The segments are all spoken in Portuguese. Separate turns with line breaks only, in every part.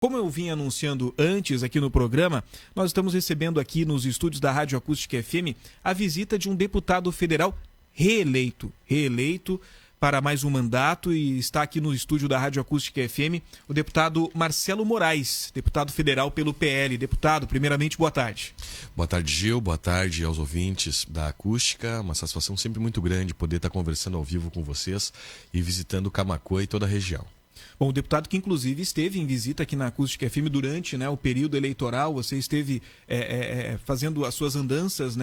Como eu vim anunciando antes aqui no programa, nós estamos recebendo aqui nos estúdios da Rádio Acústica FM a visita de um deputado federal reeleito para mais um mandato, e está aqui no estúdio da Rádio Acústica FM o deputado Marcelo Moraes, deputado federal pelo PL. Deputado, primeiramente, boa tarde.
Boa tarde, Gil. Boa tarde aos ouvintes da Acústica. Uma satisfação sempre muito grande poder estar conversando ao vivo com vocês e visitando Camaquã e toda a região.
Bom, o deputado que inclusive esteve em visita aqui na Acústica FM durante o período eleitoral, você esteve fazendo as suas andanças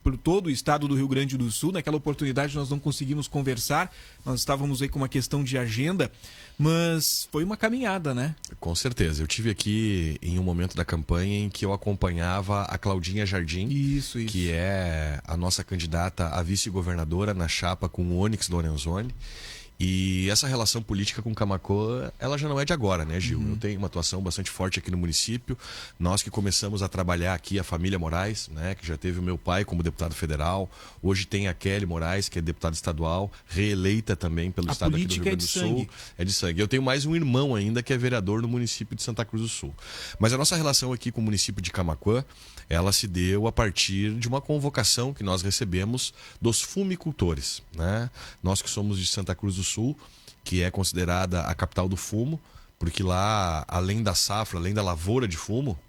por todo o estado do Rio Grande do Sul. Naquela oportunidade nós não conseguimos conversar, nós estávamos aí com uma questão de agenda, mas foi uma caminhada, né?
Com certeza. Eu tive aqui em um momento da campanha em que eu acompanhava a Claudinha Jardim,
isso.
Que é a nossa candidata a vice-governadora na chapa com o Onyx Lorenzoni. E essa relação política com Camaquã, ela já não é de agora, né, Gil? Eu tenho uma atuação bastante forte aqui no município. Nós que começamos a trabalhar aqui, a família Moraes, né, que já teve o meu pai como deputado federal. Hoje tem a Kelly Moraes, que é deputada estadual, reeleita também pelo estado aqui do Rio Grande do Sul. É de sangue. Eu tenho mais um irmão ainda que é vereador no município de Santa Cruz do Sul. Mas a nossa relação aqui com o município de Camaquã, ela se deu a partir de uma convocação que nós recebemos dos fumicultores, né? Nós que somos de Santa Cruz do Sul, que é considerada a capital do fumo, porque lá, além da safra, além da lavoura de fumo,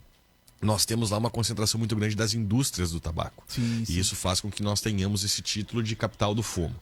nós temos lá uma concentração muito grande das indústrias do tabaco.
Sim.
E isso faz com que nós tenhamos esse título de capital do fumo.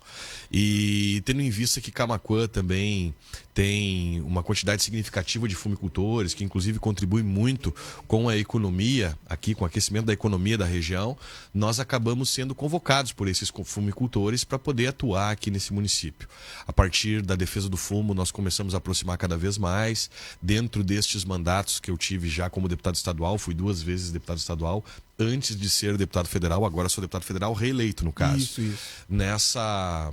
E tendo em vista que Camaquã também tem uma quantidade significativa de fumicultores, que inclusive contribui muito com a economia, aqui com o aquecimento da economia da região, nós acabamos sendo convocados por esses fumicultores para poder atuar aqui nesse município. A partir da defesa do fumo, nós começamos a aproximar cada vez mais. Dentro destes mandatos que eu tive já como deputado estadual, fui 2 vezes deputado estadual, antes de ser deputado federal, agora sou deputado federal reeleito, no caso.
Isso.
Nessa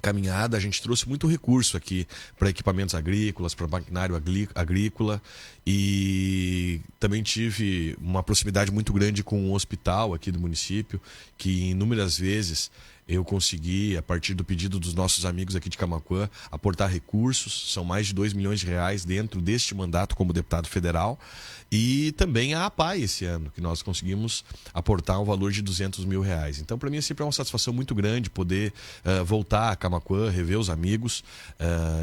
caminhada, a gente trouxe muito recurso aqui para equipamentos agrícolas, para maquinário agrícola, e também tive uma proximidade muito grande com um hospital aqui do município, que inúmeras vezes eu consegui, a partir do pedido dos nossos amigos aqui de Camaquã, aportar recursos. São mais de 2 milhões de reais dentro deste mandato como deputado federal. E também a APAI esse ano, que nós conseguimos aportar um valor de 200 mil reais. Então, para mim, sempre é uma satisfação muito grande poder voltar a Camaquã, rever os amigos.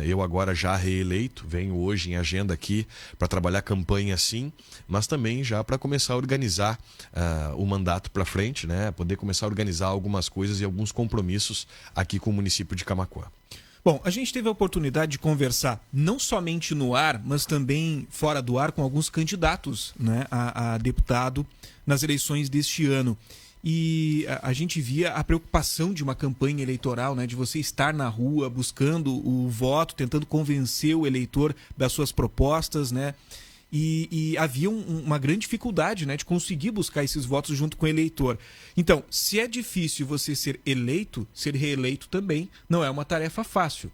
Eu agora já reeleito, venho hoje em agenda aqui para trabalhar campanha sim, mas também já para começar a organizar o mandato para frente, né? Poder começar a organizar algumas coisas e alguns compromissos aqui com o município de Camaquã.
Bom, a gente teve a oportunidade de conversar não somente no ar, mas também fora do ar com alguns candidatos, né, a deputado nas eleições deste ano. E a gente via a preocupação de uma campanha eleitoral, né, de você estar na rua buscando o voto, tentando convencer o eleitor das suas propostas, né? E havia uma grande dificuldade, né, de conseguir buscar esses votos junto com o eleitor. Então, se é difícil você ser eleito, ser reeleito também não é uma tarefa fácil.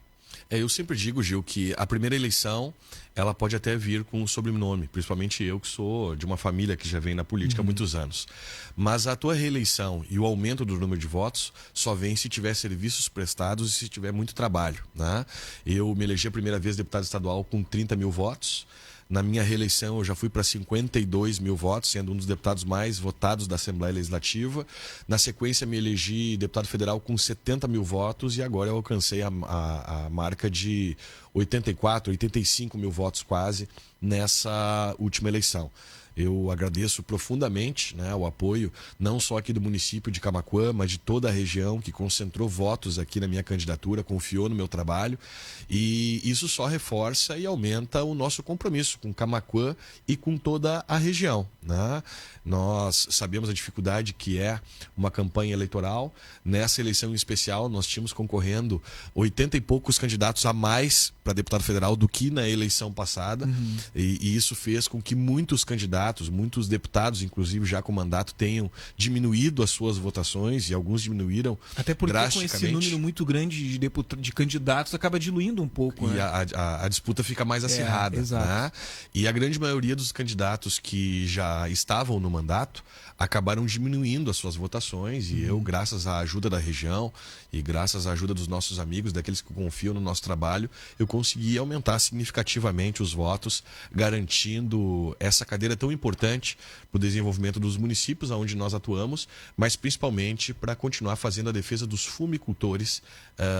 Eu sempre digo, Gil, que a primeira eleição ela pode até vir com um sobrenome, principalmente eu que sou de uma família que já vem na política há muitos anos. Mas a tua reeleição e o aumento do número de votos só vem se tiver serviços prestados e se tiver muito trabalho, né? Eu me elegi a primeira vez deputado estadual com 30 mil votos. Na minha reeleição eu já fui para 52 mil votos, sendo um dos deputados mais votados da Assembleia Legislativa. Na sequência me elegi deputado federal com 70 mil votos e agora eu alcancei a marca de 84, 85 mil votos quase nessa última eleição. Eu agradeço profundamente, né, o apoio, não só aqui do município de Camaquã, mas de toda a região que concentrou votos aqui na minha candidatura, confiou no meu trabalho. E isso só reforça e aumenta o nosso compromisso com Camaquã e com toda a região, né? Nós sabemos a dificuldade que é uma campanha eleitoral. Nessa eleição em especial, nós tínhamos concorrendo 80 e poucos candidatos a mais para deputado federal do que na eleição passada. E isso fez com que muitos candidatos candidatos, muitos deputados, inclusive já com mandato, tenham diminuído as suas votações e alguns diminuíram
até porque
drasticamente.
Com esse número muito grande de candidatos acaba diluindo um pouco.
E
né?
a disputa fica mais acirrada.
Exato.
Né? E a grande maioria dos candidatos que já estavam no mandato acabaram diminuindo as suas votações e eu, graças à ajuda da região e graças à ajuda dos nossos amigos, daqueles que confiam no nosso trabalho, eu consegui aumentar significativamente os votos, garantindo essa cadeira tão importante para o desenvolvimento dos municípios onde nós atuamos, mas principalmente para continuar fazendo a defesa dos fumicultores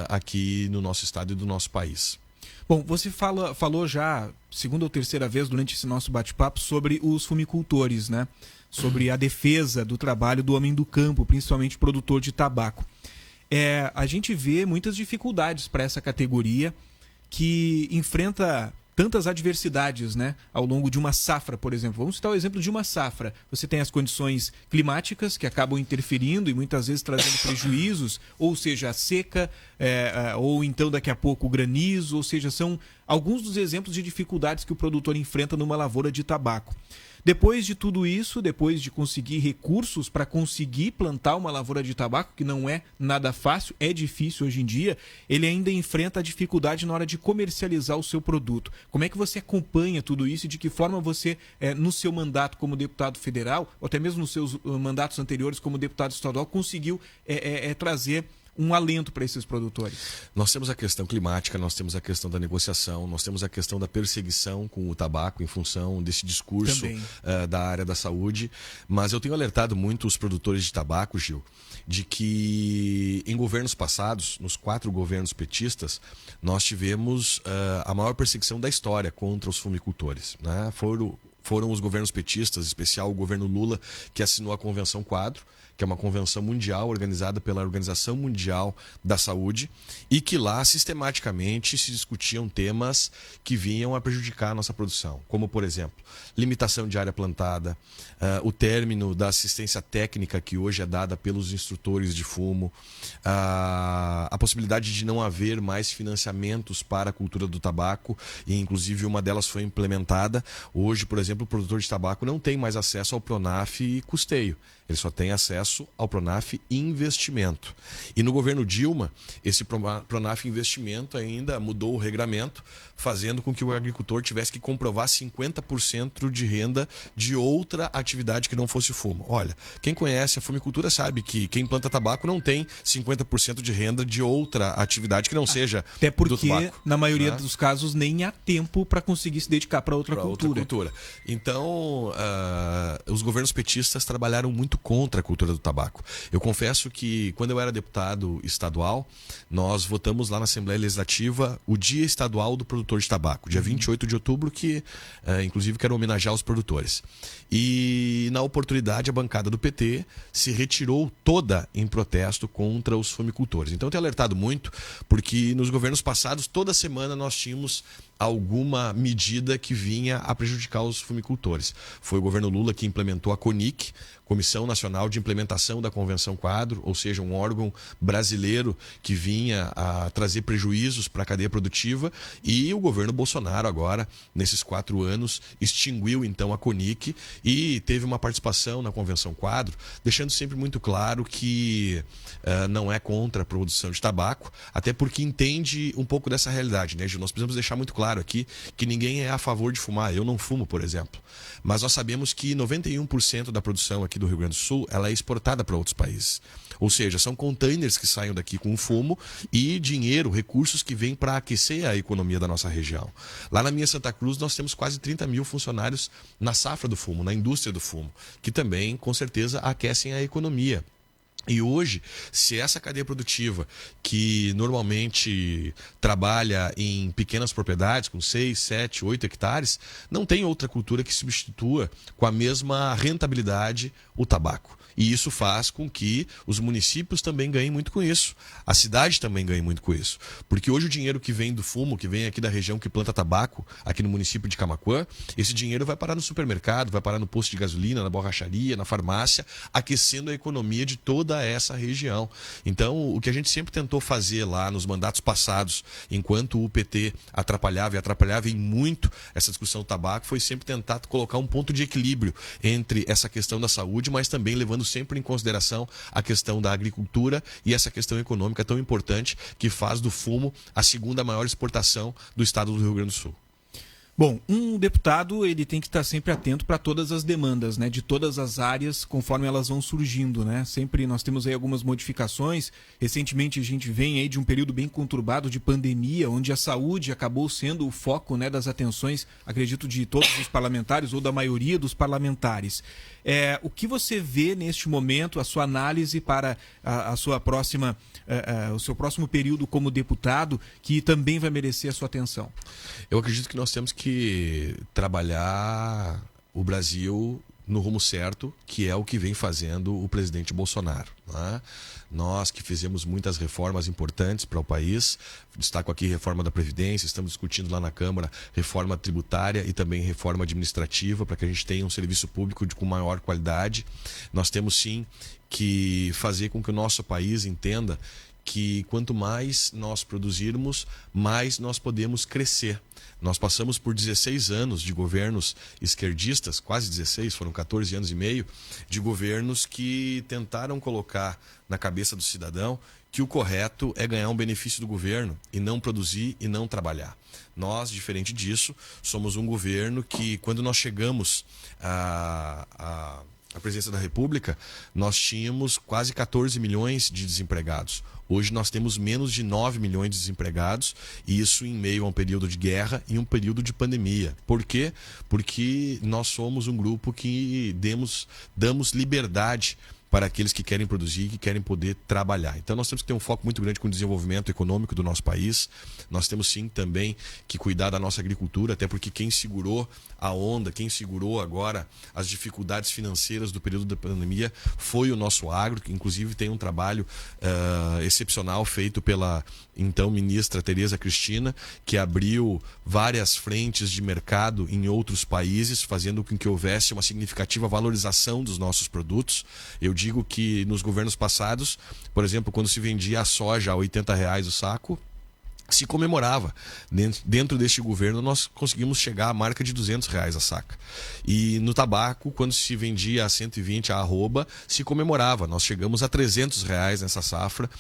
aqui no nosso estado e do nosso país.
Bom, você falou já, segunda ou terceira vez durante esse nosso bate-papo, sobre os fumicultores, né? Sobre a defesa do trabalho do homem do campo, principalmente produtor de tabaco. A gente vê muitas dificuldades para essa categoria que enfrenta tantas adversidades, né, ao longo de uma safra, por exemplo. Vamos citar o exemplo de uma safra. Você tem as condições climáticas que acabam interferindo e muitas vezes trazendo prejuízos, ou seja, a seca, ou então daqui a pouco o granizo, ou seja, são alguns dos exemplos de dificuldades que o produtor enfrenta numa lavoura de tabaco. Depois de tudo isso, depois de conseguir recursos para conseguir plantar uma lavoura de tabaco, que não é nada fácil, é difícil hoje em dia, ele ainda enfrenta a dificuldade na hora de comercializar o seu produto. Como é que você acompanha tudo isso e de que forma você, no seu mandato como deputado federal, ou até mesmo nos seus mandatos anteriores como deputado estadual, conseguiu trazer um alento para esses produtores?
Nós temos a questão climática, nós temos a questão da negociação, nós temos a questão da perseguição com o tabaco em função desse discurso da área da saúde, mas eu tenho alertado muito os produtores de tabaco, Gil, de que em governos passados, nos 4 governos petistas, nós tivemos a maior perseguição da história contra os fumicultores, né? Foram os governos petistas, em especial o governo Lula, que assinou a Convenção Quadro, que é uma convenção mundial organizada pela Organização Mundial da Saúde e que lá sistematicamente se discutiam temas que vinham a prejudicar a nossa produção, como por exemplo, limitação de área plantada, o término da assistência técnica que hoje é dada pelos instrutores de fumo, a possibilidade de não haver mais financiamentos para a cultura do tabaco e inclusive uma delas foi implementada. Hoje, por exemplo, o produtor de tabaco não tem mais acesso ao Pronaf e custeio. Ele só tem acesso ao Pronaf Investimento. E no governo Dilma, esse Pronaf Investimento ainda mudou o regramento, fazendo com que o agricultor tivesse que comprovar 50% de renda de outra atividade que não fosse fumo. Olha, quem conhece a fumicultura sabe que quem planta tabaco não tem 50% de renda de outra atividade que não seja
até porque,
do tabaco,
na maioria
né?
dos casos, nem há tempo para conseguir se dedicar para outra cultura.
Então, os governos petistas trabalharam muito contra a cultura do tabaco. Eu confesso que, quando eu era deputado estadual, nós votamos lá na Assembleia Legislativa o Dia Estadual do Produtor de Tabaco, dia 28 de outubro, que inclusive quero homenagear os produtores. E, na oportunidade, a bancada do PT se retirou toda em protesto contra os fumicultores. Então, eu tenho alertado muito, porque nos governos passados, toda semana nós tínhamos alguma medida que vinha a prejudicar os fumicultores. Foi o governo Lula que implementou a CONIC, Comissão Nacional de Implementação da Convenção Quadro, ou seja, um órgão brasileiro que vinha a trazer prejuízos para a cadeia produtiva, e o governo Bolsonaro agora, nesses 4 anos, extinguiu então a CONIC e teve uma participação na Convenção Quadro, deixando sempre muito claro que não é contra a produção de tabaco, até porque entende um pouco dessa realidade, né, Gil? Nós precisamos deixar muito claro aqui que ninguém é a favor de fumar. Eu não fumo, por exemplo. Mas nós sabemos que 91% da produção aqui do Rio Grande do Sul ela é exportada para outros países. Ou seja, são containers que saem daqui com fumo e dinheiro, recursos que vêm para aquecer a economia da nossa região. Lá na minha Santa Cruz nós temos quase 30 mil funcionários na safra do fumo, na indústria do fumo, que também, com certeza, aquecem a economia. E hoje, se essa cadeia produtiva, que normalmente trabalha em pequenas propriedades, com 6, 7, 8 hectares, não tem outra cultura que substitua com a mesma rentabilidade o tabaco. E isso faz com que os municípios também ganhem muito com isso. A cidade também ganha muito com isso. Porque hoje o dinheiro que vem do fumo, que vem aqui da região que planta tabaco, aqui no município de Camaquã, esse dinheiro vai parar no supermercado, vai parar no posto de gasolina, na borracharia, na farmácia, aquecendo a economia de toda toda essa região. Então, o que a gente sempre tentou fazer lá nos mandatos passados, enquanto o PT atrapalhava em muito essa discussão do tabaco, foi sempre tentar colocar um ponto de equilíbrio entre essa questão da saúde, mas também levando sempre em consideração a questão da agricultura e essa questão econômica tão importante que faz do fumo a segunda maior exportação do estado do Rio Grande do Sul.
Bom, um deputado ele tem que estar sempre atento para todas as demandas, né, de todas as áreas, conforme elas vão surgindo, né? Sempre nós temos aí algumas modificações. Recentemente a gente vem aí de um período bem conturbado de pandemia, onde a saúde acabou sendo o foco, né, das atenções, acredito, de todos os parlamentares ou da maioria dos parlamentares. O que você vê neste momento, a sua análise para a sua próxima, o seu próximo período como deputado, que também vai merecer a sua atenção?
Eu acredito que nós temos que trabalhar o Brasil no rumo certo, que é o que vem fazendo o presidente Bolsonaro, né? Nós que fizemos muitas reformas importantes para o país, destaco aqui reforma da Previdência, estamos discutindo lá na Câmara reforma tributária e também reforma administrativa para que a gente tenha um serviço público com maior qualidade. Nós temos sim que fazer com que o nosso país entenda que quanto mais nós produzirmos, mais nós podemos crescer. Nós passamos por 16 anos de governos esquerdistas, quase 16, foram 14 anos e meio, de governos que tentaram colocar na cabeça do cidadão que o correto é ganhar um benefício do governo e não produzir e não trabalhar. Nós, diferente disso, somos um governo que, quando nós chegamos à presidência da República, nós tínhamos quase 14 milhões de desempregados. Hoje nós temos menos de 9 milhões de desempregados, e isso em meio a um período de guerra e um período de pandemia. Por quê? Porque nós somos um grupo que damos liberdade para aqueles que querem produzir e que querem poder trabalhar. Então nós temos que ter um foco muito grande com o desenvolvimento econômico do nosso país. Nós temos sim também que cuidar da nossa agricultura, até porque quem segurou a onda, quem segurou agora as dificuldades financeiras do período da pandemia foi o nosso agro, que inclusive tem um trabalho excepcional feito pela então ministra Tereza Cristina, que abriu várias frentes de mercado em outros países, fazendo com que houvesse uma significativa valorização dos nossos produtos. Eu digo que nos governos passados, por exemplo, quando se vendia a soja a R$80 o saco, se comemorava. Dentro deste governo nós conseguimos chegar à marca de R$200 a saca. E no tabaco, quando se vendia a 120 a arroba, se comemorava. Nós chegamos a R$300 nessa safra,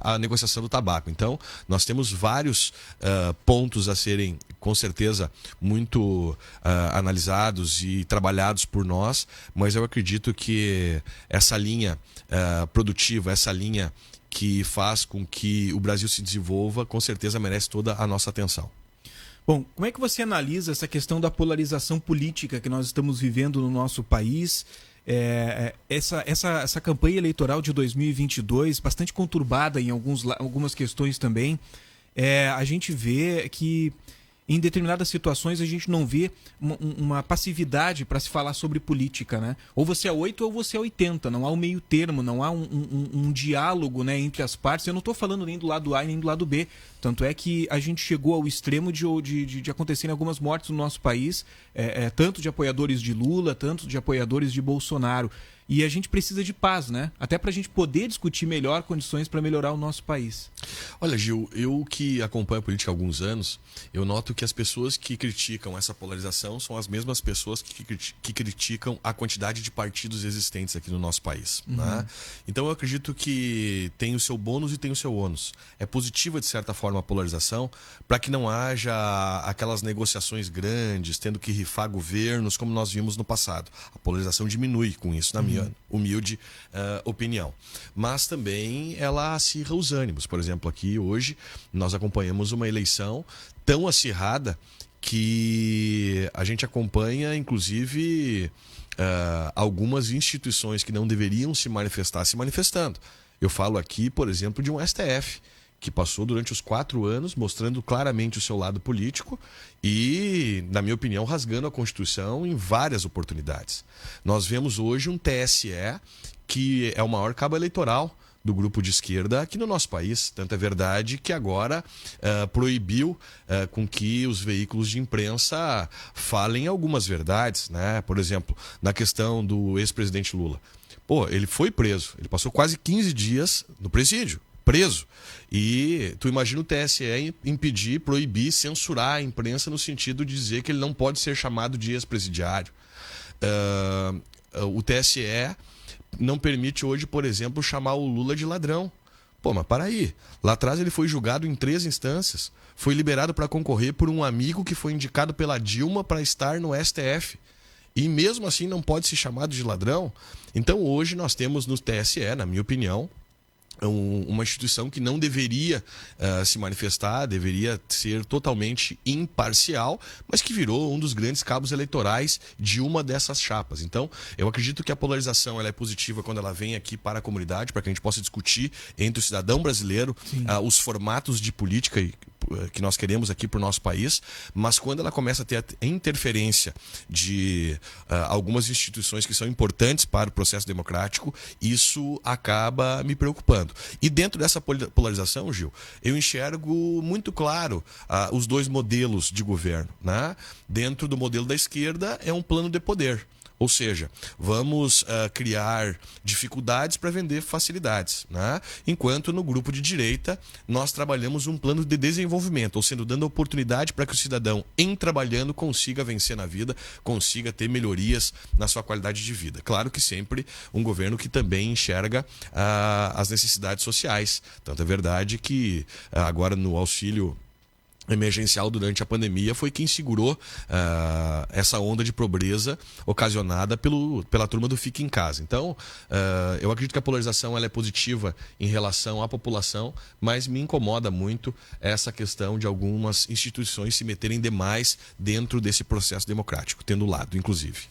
a negociação do tabaco. Então, nós temos vários pontos a serem, com certeza, muito analisados e trabalhados por nós, mas eu acredito que essa linha produtiva, essa linha que faz com que o Brasil se desenvolva, com certeza merece toda a nossa atenção.
Bom, como é que você analisa essa questão da polarização política que nós estamos vivendo no nosso país? Essa campanha eleitoral de 2022, bastante conturbada em algumas questões também, a gente vê que em determinadas situações a gente não vê uma passividade para se falar sobre política, né? Ou você é 8 ou você é 80, não há um meio termo, não há um diálogo, né, entre as partes. Eu não estou falando nem do lado A nem do lado B, tanto é que a gente chegou ao extremo de acontecerem algumas mortes no nosso país, tanto de apoiadores de Lula, tanto de apoiadores de Bolsonaro. E a gente precisa de paz, né? Até para a gente poder discutir melhor condições para melhorar o nosso país.
Olha, Gil, eu que acompanho a política há alguns anos, eu noto que as pessoas que criticam essa polarização são as mesmas pessoas que criticam a quantidade de partidos existentes aqui no nosso país.
Uhum.
Né? Então eu acredito que tem o seu bônus e tem o seu ônus. É positiva, de certa forma, a polarização para que não haja aquelas negociações grandes, tendo que rifar governos, como nós vimos no passado. A polarização diminui com isso, na minha humilde opinião. Mas também ela acirra os ânimos. Por exemplo, aqui hoje nós acompanhamos uma eleição tão acirrada que a gente acompanha, inclusive, algumas instituições que não deveriam se manifestar se manifestando. Eu falo aqui, por exemplo, de um STF, que passou durante os 4 anos mostrando claramente o seu lado político e, na minha opinião, rasgando a Constituição em várias oportunidades. Nós vemos hoje um TSE que é o maior cabo eleitoral do grupo de esquerda aqui no nosso país. Tanto é verdade que agora proibiu com que os veículos de imprensa falem algumas verdades, né? Por exemplo, na questão do ex-presidente Lula. Pô, ele foi preso. Ele passou quase 15 dias no presídio, preso. E tu imagina o TSE impedir, proibir, censurar a imprensa no sentido de dizer que ele não pode ser chamado de ex-presidiário. O TSE não permite hoje, por exemplo, chamar o Lula de ladrão. Pô, mas para aí. Lá atrás ele foi julgado em 3 instâncias. Foi liberado para concorrer por um amigo que foi indicado pela Dilma para estar no STF. E mesmo assim não pode ser chamado de ladrão. Então hoje nós temos no TSE, na minha opinião, uma instituição que não deveria se manifestar, deveria ser totalmente imparcial, mas que virou um dos grandes cabos eleitorais de uma dessas chapas. Então, eu acredito que a polarização ela é positiva quando ela vem aqui para a comunidade, para que a gente possa discutir entre o cidadão brasileiro os formatos de política que nós queremos aqui para o nosso país, mas quando ela começa a ter a interferência de algumas instituições que são importantes para o processo democrático, isso acaba me preocupando. E dentro dessa polarização, Gil, eu enxergo muito claro os 2 modelos de governo, né? Dentro do modelo da esquerda é um plano de poder. Ou seja, vamos criar dificuldades para vender facilidades, né? Enquanto no grupo de direita nós trabalhamos um plano de desenvolvimento, ou seja, dando oportunidade para que o cidadão, em trabalhando, consiga vencer na vida, consiga ter melhorias na sua qualidade de vida. Claro que sempre um governo que também enxerga as necessidades sociais. Tanto é verdade que agora no auxílio emergencial durante a pandemia foi quem segurou essa onda de pobreza ocasionada pela turma do Fique em Casa. Então, eu acredito que a polarização ela é positiva em relação à população, mas me incomoda muito essa questão de algumas instituições se meterem demais dentro desse processo democrático, tendo lado, inclusive.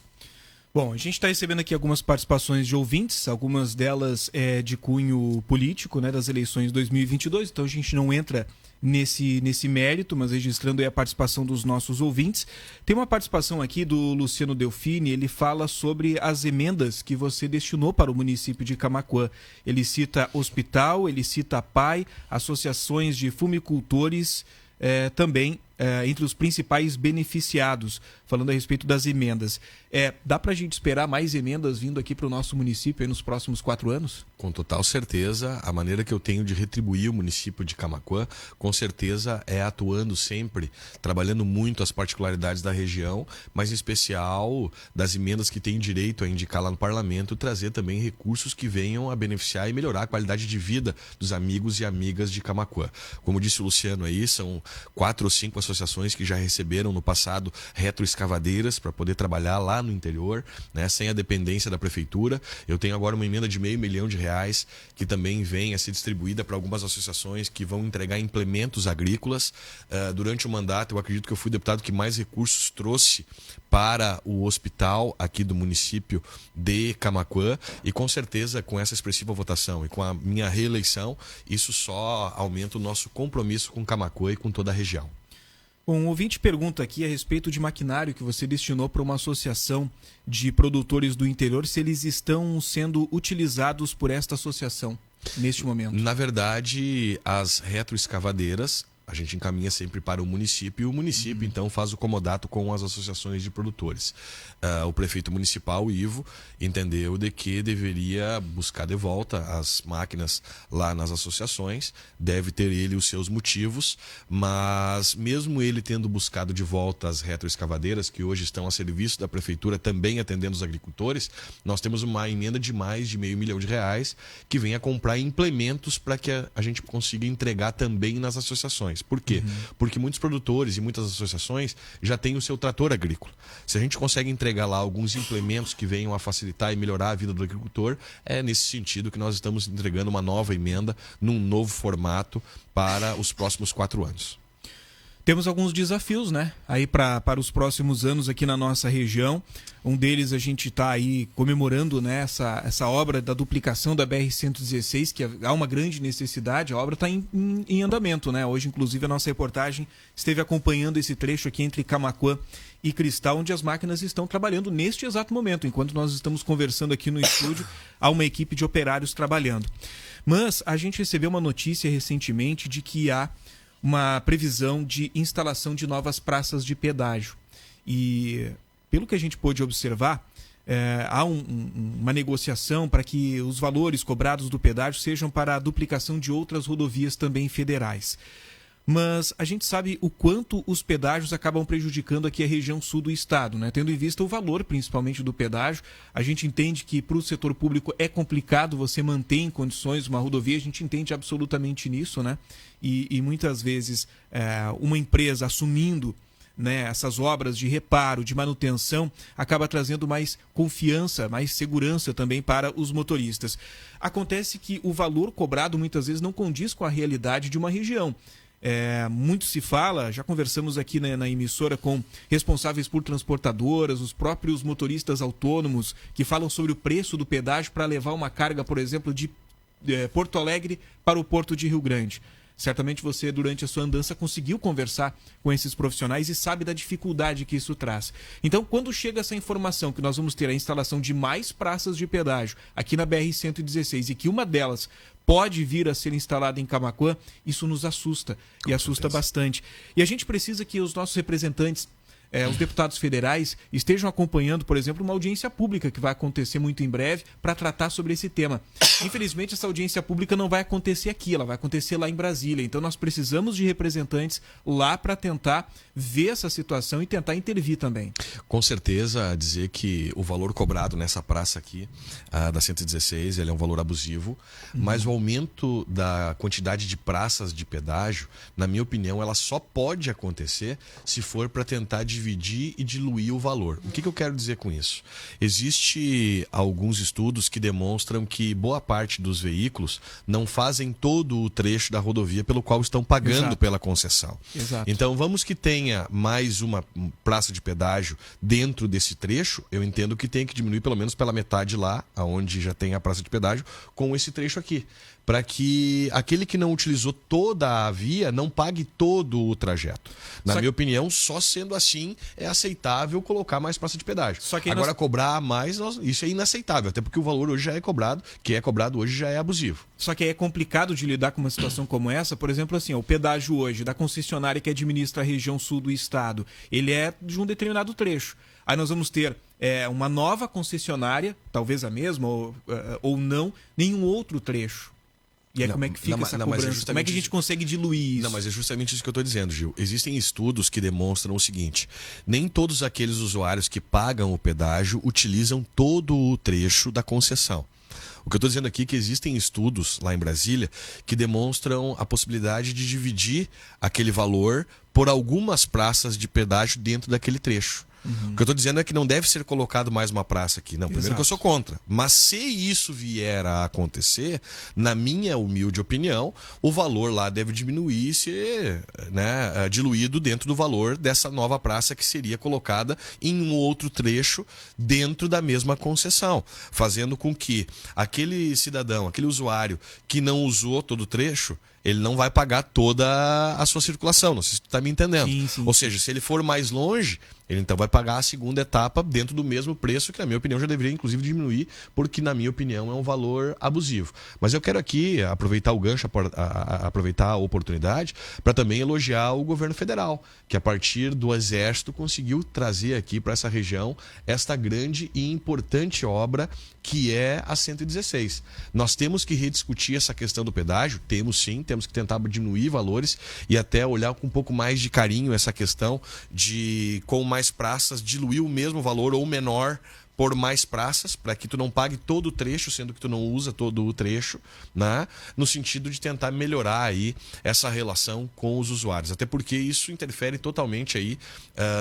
Bom, a gente está recebendo aqui algumas participações de ouvintes, algumas delas de cunho político, né, das eleições de 2022, então a gente não entra nesse mérito, mas registrando aí a participação dos nossos ouvintes. Tem uma participação aqui do Luciano Delfini, ele fala sobre as emendas que você destinou para o município de Camaquã. Ele cita hospital, ele cita PAI, associações de fumicultores, também entre os principais beneficiados, falando a respeito das emendas. Dá para a gente esperar mais emendas vindo aqui para o nosso município aí nos próximos 4 anos?
Com total certeza. A maneira que eu tenho de retribuir o município de Camaquã, com certeza é atuando sempre, trabalhando muito as particularidades da região, mas em especial das emendas que tem direito a indicar lá no parlamento, trazer também recursos que venham a beneficiar e melhorar a qualidade de vida dos amigos e amigas de Camaquã. Como disse o Luciano aí, são 4 ou 5 associações que já receberam no passado retroescavadeiras para poder trabalhar lá no interior, né, sem a dependência da prefeitura. Eu tenho agora uma emenda de R$500 milhão que também vem a ser distribuída para algumas associações que vão entregar implementos agrícolas. Durante o mandato, eu acredito que eu fui o deputado que mais recursos trouxe para o hospital aqui do município de Camaquã, e com certeza com essa expressiva votação e com a minha reeleição, isso só aumenta o nosso compromisso com Camaquã e com toda a região.
Bom, um ouvinte pergunta aqui a respeito de maquinário que você destinou para uma associação de produtores do interior, se eles estão sendo utilizados por esta associação neste momento.
Na verdade, as retroescavadeiras a gente encaminha sempre para o município, e o município então faz o comodato com as associações de produtores. O prefeito municipal, o Ivo, entendeu de que deveria buscar de volta as máquinas lá nas associações, deve ter ele os seus motivos, mas mesmo ele tendo buscado de volta as retroescavadeiras, que hoje estão a serviço da prefeitura, também atendendo os agricultores, nós temos uma emenda de mais de R$500 milhão que vem a comprar implementos para que a gente consiga entregar também nas associações. Por quê? Porque muitos produtores e muitas associações já têm o seu trator agrícola. Se a gente consegue entregar lá alguns implementos que venham a facilitar e melhorar a vida do agricultor, é nesse sentido que nós estamos entregando uma nova emenda num novo formato para os próximos 4 anos.
Temos alguns desafios, né? Aí para os próximos anos aqui na nossa região. Um deles a gente está aí comemorando, né, essa obra da duplicação da BR-116, que há uma grande necessidade. A obra está em andamento, né? Hoje, inclusive, a nossa reportagem esteve acompanhando esse trecho aqui entre Camaquã e Cristal, onde as máquinas estão trabalhando neste exato momento. Enquanto nós estamos conversando aqui no estúdio, há uma equipe de operários trabalhando. Mas a gente recebeu uma notícia recentemente de que há uma previsão de instalação de novas praças de pedágio. E, pelo que a gente pôde observar, há uma negociação para que os valores cobrados do pedágio sejam para a duplicação de outras rodovias também federais. Mas a gente sabe o quanto os pedágios acabam prejudicando aqui a região sul do estado, né? Tendo em vista o valor, principalmente, do pedágio. A gente entende que para o setor público é complicado você manter em condições uma rodovia, a gente entende absolutamente nisso, né? E muitas vezes uma empresa assumindo, né, essas obras de reparo, de manutenção, acaba trazendo mais confiança, mais segurança também para os motoristas. Acontece que o valor cobrado muitas vezes não condiz com a realidade de uma região. Muito se fala, já conversamos aqui na emissora com responsáveis por transportadoras, os próprios motoristas autônomos que falam sobre o preço do pedágio para levar uma carga, por exemplo, de Porto Alegre para o Porto de Rio Grande. Certamente você, durante a sua andança, conseguiu conversar com esses profissionais e sabe da dificuldade que isso traz. Então, quando chega essa informação que nós vamos ter a instalação de mais praças de pedágio aqui na BR-116 e que uma delas pode vir a ser instalada em Camaquã, isso nos assusta e assusta bastante. E a gente precisa que os nossos representantes, os deputados federais, estejam acompanhando, por exemplo, uma audiência pública que vai acontecer muito em breve para tratar sobre esse tema. Infelizmente, essa audiência pública não vai acontecer aqui, ela vai acontecer lá em Brasília. Então, nós precisamos de representantes lá para tentar ver essa situação e tentar intervir também.
Com certeza, dizer que o valor cobrado nessa praça aqui, da 116, ele é um valor abusivo, mas o aumento da quantidade de praças de pedágio, na minha opinião, ela só pode acontecer se for para tentar dividir e diluir o valor. O que eu quero dizer com isso? Existe alguns estudos que demonstram que boa parte dos veículos não fazem todo o trecho da rodovia pelo qual estão pagando pela concessão.
Exato.
Então vamos que tenha mais uma praça de pedágio dentro desse trecho, eu entendo que tem que diminuir pelo menos pela metade lá, onde já tem a praça de pedágio, com esse trecho aqui, para que aquele que não utilizou toda a via não pague todo o trajeto. Na minha opinião, só sendo assim é aceitável colocar mais praça de pedágio. Agora, cobrar mais, isso é inaceitável, até porque o valor hoje já é cobrado, que é cobrado hoje já é abusivo.
Só que aí é complicado de lidar com uma situação como essa. Por exemplo, assim, o pedágio hoje da concessionária que administra a região sul do estado, ele é de um determinado trecho. Aí nós vamos ter uma nova concessionária, talvez a mesma ou não, nenhum outro trecho. E aí como é que fica essa cobrança? Como é que a gente consegue diluir isso?
Não, mas é justamente isso que eu estou dizendo, Gil. Existem estudos que demonstram o seguinte: nem todos aqueles usuários que pagam o pedágio utilizam todo o trecho da concessão. O que eu estou dizendo aqui é que existem estudos lá em Brasília que demonstram a possibilidade de dividir aquele valor por algumas praças de pedágio dentro daquele trecho. O que eu estou dizendo é que não deve ser colocado mais uma praça aqui. Não, primeiro que eu sou contra. Mas se isso vier a acontecer, na minha humilde opinião, o valor lá deve diminuir e ser diluído dentro do valor dessa nova praça que seria colocada em um outro trecho dentro da mesma concessão, fazendo com que aquele cidadão, aquele usuário que não usou todo o trecho, ele não vai pagar toda a sua circulação. Não sei se tu está me entendendo.
Sim.
Ou seja, se ele for mais longe, ele então vai pagar a segunda etapa dentro do mesmo preço, que na minha opinião já deveria inclusive diminuir, porque na minha opinião é um valor abusivo. Mas eu quero aqui aproveitar o gancho, aproveitar a oportunidade para também elogiar o governo federal, que a partir do Exército conseguiu trazer aqui para essa região esta grande e importante obra que é a 116. Nós temos que rediscutir essa questão do pedágio, temos sim, temos que tentar diminuir valores e até olhar com um pouco mais de carinho essa questão de, com mais praças, diluir o mesmo valor ou menor por mais praças, para que tu não pague todo o trecho, sendo que tu não usa todo o trecho, né? No sentido de tentar melhorar aí essa relação com os usuários. Até porque isso interfere totalmente aí,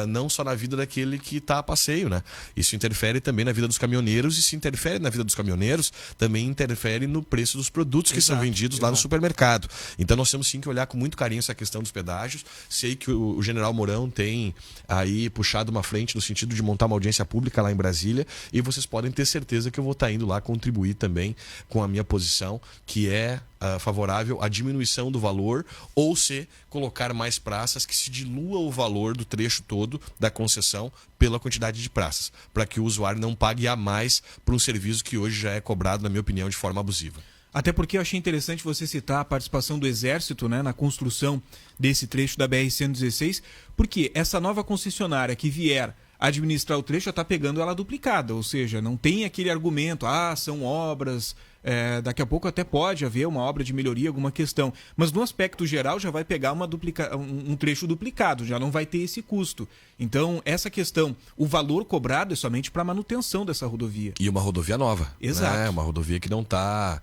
não só na vida daquele que está a passeio, né? Isso interfere também na vida dos caminhoneiros, e se interfere na vida dos caminhoneiros, também interfere no preço dos produtos que são vendidos lá no supermercado. Então nós temos sim que olhar com muito carinho essa questão dos pedágios. Sei que o General Mourão tem aí puxado uma frente no sentido de montar uma audiência pública lá em Brasília, e vocês podem ter certeza que eu vou estar indo lá contribuir também com a minha posição, que é favorável à diminuição do valor, ou se colocar mais praças, que se dilua o valor do trecho todo da concessão pela quantidade de praças, para que o usuário não pague a mais por um serviço que hoje já é cobrado, na minha opinião, de forma abusiva.
Até porque eu achei interessante você citar a participação do Exército, né, na construção desse trecho da BR-116, porque essa nova concessionária que vier administrar o trecho já está pegando ela duplicada, ou seja, não tem aquele argumento, são obras, daqui a pouco até pode haver uma obra de melhoria, alguma questão, mas no aspecto geral já vai pegar um trecho duplicado, já não vai ter esse custo. Então, essa questão, o valor cobrado é somente para a manutenção dessa rodovia.
E uma rodovia nova.
Exato.
Né? Uma rodovia que não está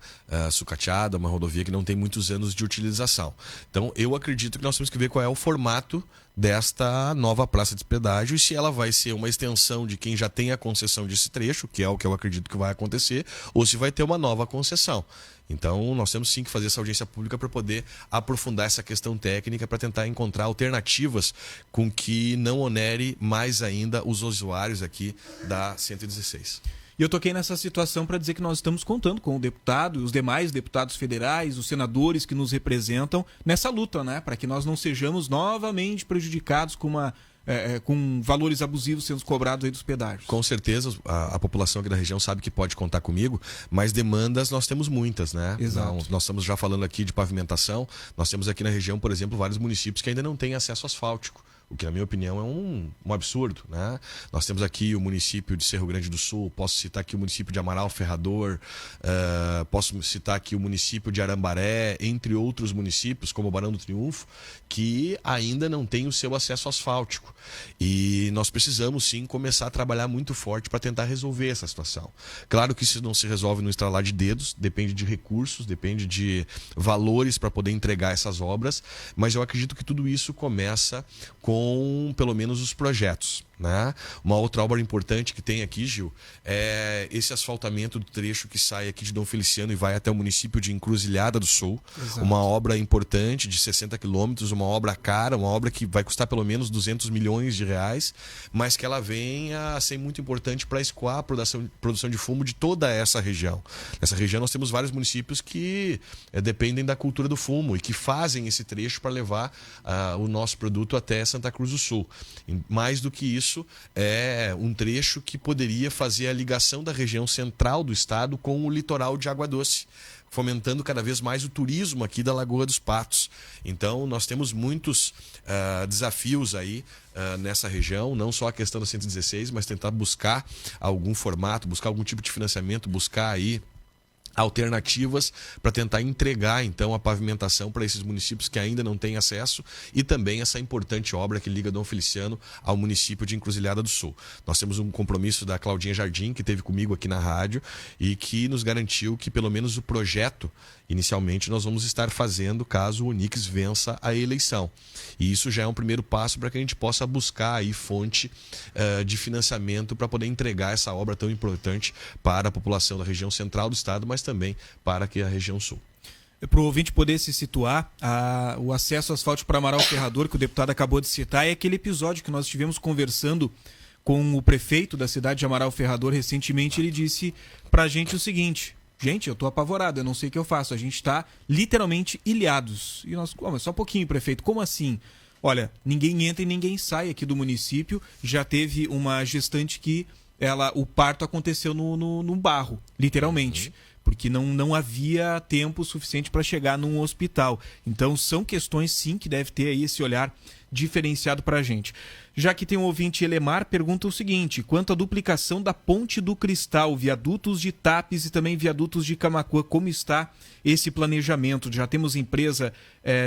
sucateada, uma rodovia que não tem muitos anos de utilização. Então, eu acredito que nós temos que ver qual é o formato desta nova praça de pedágio e se ela vai ser uma extensão de quem já tem a concessão desse trecho, que é o que eu acredito que vai acontecer, ou se vai ter uma nova concessão. Então, nós temos sim que fazer essa audiência pública para poder aprofundar essa questão técnica, para tentar encontrar alternativas com que não onere mais ainda os usuários aqui da 116.
E eu toquei nessa situação para dizer que nós estamos contando com o deputado, os demais deputados federais, os senadores que nos representam nessa luta, né? Para que nós não sejamos novamente prejudicados com valores abusivos sendo cobrados aí dos pedágios.
Com certeza, a população aqui da região sabe que pode contar comigo, mas demandas nós temos muitas, né?
Exato.
Nós estamos já falando aqui de pavimentação, nós temos aqui na região, por exemplo, vários municípios que ainda não têm acesso asfáltico. O que, na minha opinião, é um absurdo, né? Nós temos aqui o município de Cerro Grande do Sul, posso citar aqui o município de Amaral Ferrador, posso citar aqui o município de Arambaré, entre outros municípios, como o Barão do Triunfo, que ainda não tem o seu acesso asfáltico. E nós precisamos, sim, começar a trabalhar muito forte para tentar resolver essa situação. Claro que isso não se resolve no estralar de dedos, depende de recursos, depende de valores para poder entregar essas obras, mas eu acredito que tudo isso começa com pelo menos os projetos, né? Uma outra obra importante que tem aqui, Gil, é esse asfaltamento do trecho que sai aqui de Dom Feliciano e vai até o município de Encruzilhada do Sul.
Exato.
Uma obra importante de 60 quilômetros, uma obra cara, uma obra que vai custar pelo menos 200 milhões de reais, mas que ela vem a ser muito importante para escoar a produção de fumo de toda essa região. Nessa região nós temos vários municípios que dependem da cultura do fumo e que fazem esse trecho para levar o nosso produto até Santa Cruz do Sul. E mais do que isso, é um trecho que poderia fazer a ligação da região central do estado com o litoral de Água Doce, fomentando cada vez mais o turismo aqui da Lagoa dos Patos. Então, nós temos muitos desafios aí nessa região, não só a questão da 116, mas tentar buscar algum formato, buscar algum tipo de financiamento, buscar aí alternativas para tentar entregar então a pavimentação para esses municípios que ainda não têm acesso e também essa importante obra que liga Dom Feliciano ao município de Encruzilhada do Sul. Nós temos um compromisso da Claudinha Jardim, que esteve comigo aqui na rádio e que nos garantiu que pelo menos o projeto inicialmente nós vamos estar fazendo caso o Onix vença a eleição. E isso já é um primeiro passo para que a gente possa buscar aí fonte de financiamento para poder entregar essa obra tão importante para a população da região central do estado, mas também para aqui a região sul.
Para o ouvinte poder se situar, o acesso asfáltico para Amaral Ferrador, que o deputado acabou de citar, é aquele episódio que nós estivemos conversando com o prefeito da cidade de Amaral Ferrador recentemente. Ele disse para a gente o seguinte: gente, eu estou apavorado, eu não sei o que eu faço, a gente está literalmente ilhados. E nós, mas só um pouquinho, prefeito, como assim? Olha, ninguém entra e ninguém sai aqui do município. Já teve uma gestante que o parto aconteceu no barro, literalmente. Porque não havia tempo suficiente para chegar num hospital. Então são questões sim que deve ter aí esse olhar diferenciado para a gente. Já que tem um ouvinte, Elemar, pergunta o seguinte: quanto à duplicação da Ponte do Cristal, viadutos de Tapes e também viadutos de Camaquã, como está esse planejamento? Já temos empresa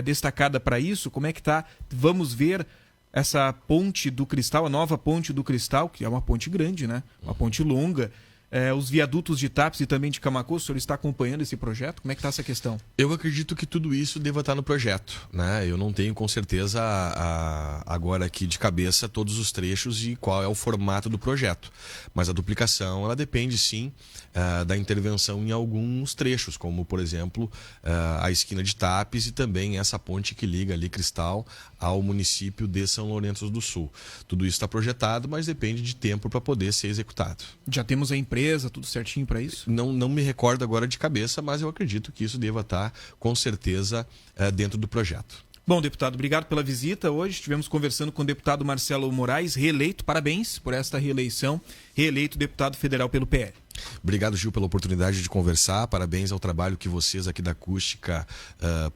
destacada para isso? Como é que está? Vamos ver essa Ponte do Cristal, a nova Ponte do Cristal, que é uma ponte grande, né? Uma ponte longa. Os viadutos de Tapes e também de Camaquã, o senhor está acompanhando esse projeto? Como é que está essa questão?
Eu acredito que tudo isso deva estar no projeto, né? Eu não tenho com certeza agora aqui de cabeça todos os trechos e qual é o formato do projeto. Mas a duplicação, ela depende sim da intervenção em alguns trechos, como por exemplo a esquina de Tapes e também essa ponte que liga ali Cristal ao município de São Lourenço do Sul. Tudo isso está projetado, mas depende de tempo para poder ser executado.
Já temos a empresa, tudo certinho para isso?
Não me recordo agora de cabeça, mas eu acredito que isso deva estar com certeza dentro do projeto.
Bom, deputado, obrigado pela visita. Hoje estivemos conversando com o deputado Marcelo Moraes, reeleito. Parabéns por esta reeleição. Reeleito deputado federal pelo PL.
Obrigado, Gil, pela oportunidade de conversar. Parabéns ao trabalho que vocês aqui da Acústica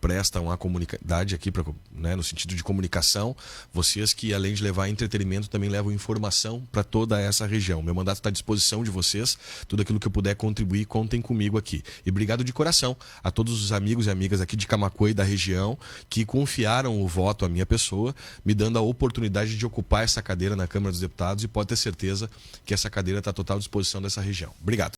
prestam à comunidade aqui, né, no sentido de comunicação. Vocês que, além de levar entretenimento, também levam informação para toda essa região. Meu mandato está à disposição de vocês. Tudo aquilo que eu puder contribuir, contem comigo aqui. E obrigado de coração a todos os amigos e amigas aqui de Camaquã e da região que confiaram o voto à minha pessoa, me dando a oportunidade de ocupar essa cadeira na Câmara dos Deputados, e pode ter certeza que essa cadeira está à total disposição dessa região. Obrigado.